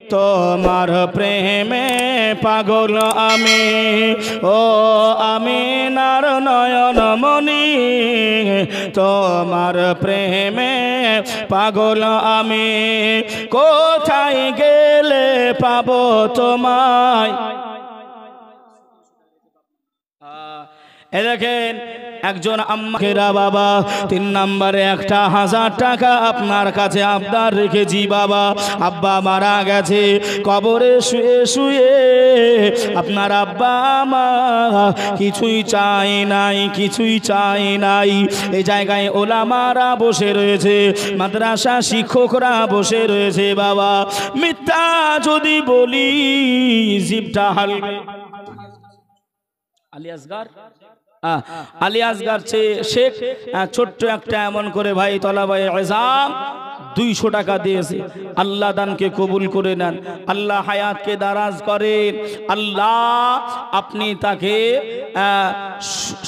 তোমার প্রেমে পাগল আমি, ও আমিনার নয়ন মনি। তোমার প্রেমে পাগল আমি, কোথায় গেলে পাবো তোমায়। এ দেখেন একজন আম্মাকেরা বাবা 3 নম্বরে 1000 টাকা আপনার কাছে আবদার রেখেছি বাবা। আব্বা মারা গেছে, কবরে শুয়ে শুয়ে আপনার আব্বা মা কিছুই চাই নাই, কিছুই চাই নাই। এই জায়গায় ওলামারা বসে রয়েছে, মাদ্রাসা শিক্ষকরা বসে রয়েছে বাবা। মিথ্যা যদি বলি জিভটা হালবে। আলী আসগার শেখ ছোট্ট একটা এমন করে ভাই তলাবাই এজাম 200 টাকা দিয়েছে। আল্লাহ দানকে কবুল করে নেন, আল্লাহ হায়াতকে দারাজ করেন। আল্লাহ আপনি তাকে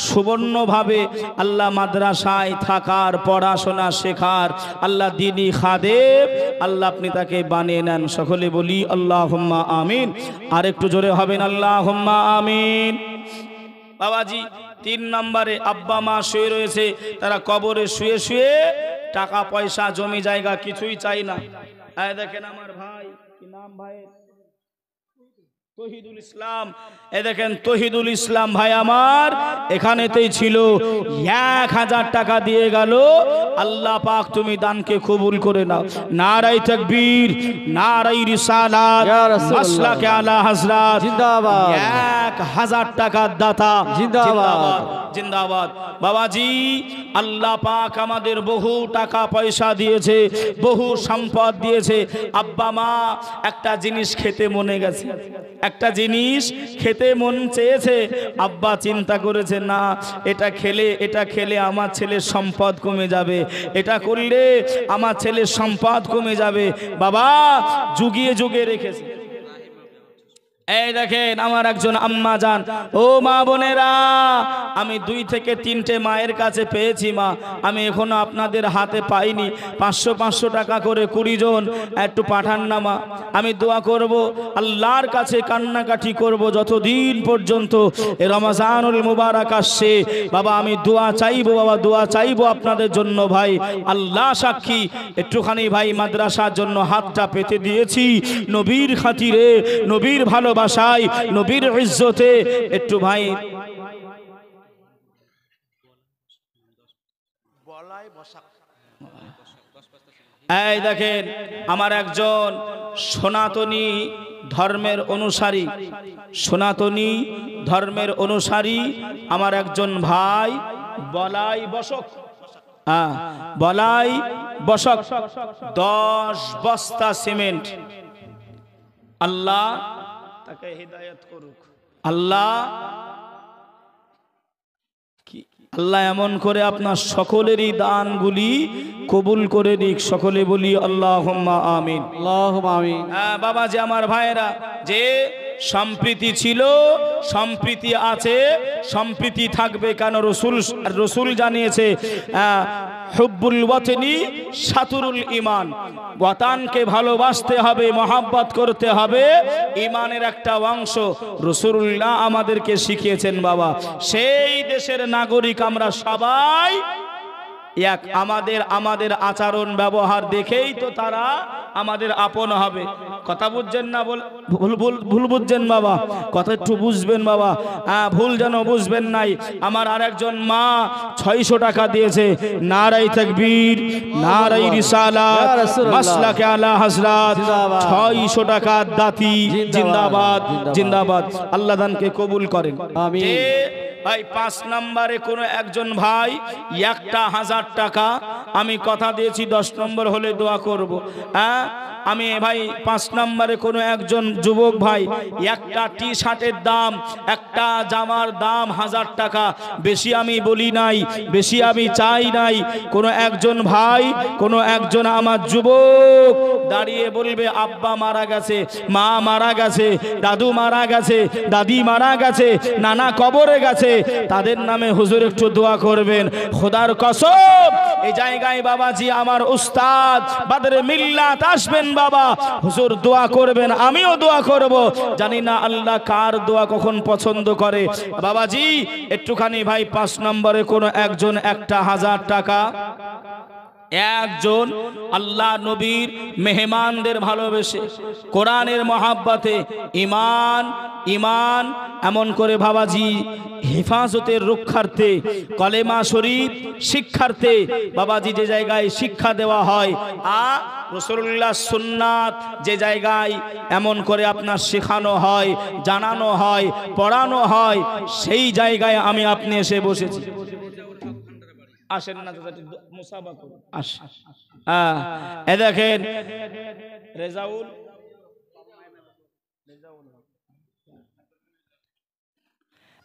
সুবর্ণভাবে আল্লাহ মাদ্রাসায় থাকার, পড়াশোনা শেখার, আল্লাহ দ্বীনি খাদেম আল্লাহ আপনি তাকে বানিয়ে নেন। সকলে বলি আল্লাহুম্মা আমিন। আর একটু জোরে হবেন আল্লাহুম্মা আমিন। বাবাজি 3 নম্বরে আব্বা মা শুয়ে রয়েছে, তারা কবরে শুয়ে শুয়ে টাকা পয়সা জমি জায়গা কিছুই চাই না। এই দেখেন আমার ভাই, কি নাম ভাই? তহিদুল ইসলাম। এ দেখেন তহিদুল ইসলাম ভাই আমার এখানেতেই ছিল, 1000 টাকা দিয়ে গেল। আল্লাহ পাক তুমি দানকে কবুল করে নাও। নারায়ে তাকবীর, নারায়ে রিসালাত, মাসলাকে আলা হযরত জিন্দাবাদ। 1000 টাকার দাতা জিন্দাবাদ, জিন্দাবাদ। বাবাজি আল্লাহ পাক আমাদের বহু টাকা পয়সা দিয়েছে, বহু সম্পদ দিয়েছে। আব্বা মা একটা জিনিস খেতে মনে গেছে, একটা জিনিস খেতে মন চেয়েছে। আব্বা চিন্তা করেছে না এটা খেলে আমার ছেলের সম্পদ কমে যাবে, এটা করলে আমার ছেলের সম্পদ কমে যাবে। বাবা যুগিয়ে যুগিয়ে রেখেছে। এই দেখেন আমার একজন আম্মা জান, ও মা বোনেরা, আমি 2 থেকে 3টে মায়ের কাছে পেয়েছি মা, আমি এখনো আপনাদের হাতে পাইনি। 500 টাকা করে 20 জন একটু পাঠান না মা। আমি দোয়া করব, আল্লাহর কাছে কান্নাকাটি করব যতদিন পর্যন্ত এই রমজানুল মুবারক আসছে। বাবা আমি দোয়া চাইবো, বাবা দোয়া চাইবো আপনাদের জন্য ভাই। আল্লাহ সাক্ষী, একটুখানি ভাই মাদ্রাসার জন্য হাতটা পেতে দিয়েছি নবীর খাতিরে, নবীর ভালো বাসায়, নবীর ইজ্জতে। একটু ভাই এই দেখেন আমার একজন সনাতনী ধর্মের অনুসারী, সনাতনী ধর্মের অনুসারী আমার একজন ভাই বলাই বসক, বলাই বসক 10 বস্তা সিমেন্ট। আল্লাহ তাকে হিদায়াত করুক। আল্লাহ আল্লাহ এমন করে আপনার সকলেরই দানগুলি কবুল করে নিক। সকলে বলি আল্লাহুম্মা আমিন, আল্লাহুম্মা আমিন। বাবা যে আমার ভাইয়েরা, যে সম্প্রীতি ছিল, সম্প্রীতি আছে, সম্প্রীতি থাকবে। কেন রসুল জানিয়েছে হুব্বুল ওয়াতনি শাতরুল ঈমান, ওয়াতানকে ভালোবাসতে হবে, মহব্বত করতে হবে, ঈমানের একটা অংশ। রাসূলুল্লাহ আমাদেরকে শিখিয়েছেন বাবা। সেই দেশের নাগরিক আমরা সবাই এক। আমাদের আচরণ ব্যবহার দেখেই তো তারা আমাদের আপন হবে। কথা বুঝছেন না? ভুল বুঝছেন বাবা, কথা একটু বুঝবেন বাবা, ভুল যেন বুঝবেন নাই। আমার আরেকজন মা 600 টাকা দিয়েছে। নারায়ে তাকবীর, নারায়ে রিসালাত, মাসলাকে আলা হযরত 600 টাকার দাতি জিন্দাবাদ, জিন্দাবাদ। আল্লাহ দানকে কবুল করেন, আমিন। ভাই 5 নম্বরে কোনো একজন ভাই 1000 টাকা আমি কথা দিয়েছি, 10 নম্বর হলে দোয়া করব। আমি ভাই 5 নম্বরে কোনো একজন যুবক ভাই একটা টি শার্টের দাম, একটা জামার দাম 1000 টাকা। বেশি আমি বলি নাই, বেশি আমি চাই নাই। কোনো একজন ভাই, কোনো একজন আমার যুবক দাঁড়িয়ে বলবে আব্বা মারা গেছে, মা মারা গেছে, দাদু মারা গেছে, দাদি মারা গেছে, নানা কবরে গেছে, তাদের নামে হুজুর একটু দোয়া করবেন। খোদার কসম এই জায়গায় বাবাজি আমার উস্তাদ বাদরে মিল্লাত আসবেন বাবা, হুজুর দোয়া করবেন, আমিও দোয়া করব। জানি না আল্লাহ কার দোয়া কখন পছন্দ করে। বাবাজি একটুখানি ভাই 5 নম্বরে কোনো একজন 1000 টাকা, একজন আল্লাহ নবীর মেহমানদের ভালোবেসে কোরআনের মহাব্বতে ইমান ইমান এমন করে বাবাজি হেফাজতের রক্ষার্থে কলেমা শরীফ শিক্ষার্থে বাবাজি যে জায়গায় শিক্ষা দেওয়া হয় আর রাসূলুল্লাহ সুন্নাত যে জায়গায় এমন করে আপনার শেখানো হয়, জানানো হয়, পড়ানো হয়, সেই জায়গায় আমি আপনি এসে বসেছি। আসেন না মুসাফা করুন, আসেন। এ দেখেন রেজাউল,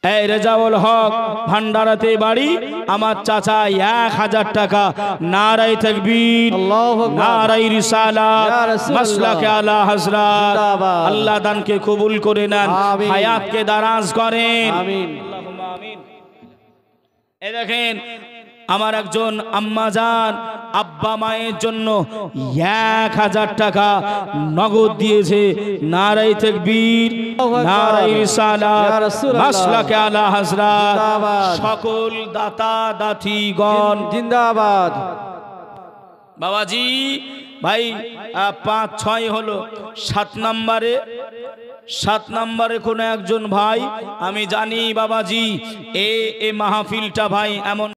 এই রেজাউল হক ভান্ডারাতে বাড়ি, আমার চাচা 1000 টাকা। নারায়ে তাকবীর, নারায়ে রিসালাত, মাসলাকে আলা হযরত। আল্লাহ দানকে কবুল করে নেন, হায়াতকে দারাজ করেন, আমিন আল্লাহুম্মা আমিন। এই দেখেন আমার একজন আম্মাজান আব্বা মায়ের জন্য 1000 টাকা নগদ দিয়েছে। নারায়ে তাকবীর, নারায়ে রিসালাত, মাসলাকে আলা হযরত। সকল দাতা দাতিগণ জিন্দাবাদ। বাবাজি ভাই 5-6 হলো। 7 নম্বরে কোন একজন ভাই, আমি জানি বাবাজি এ মাহফিলটা ভাই এমন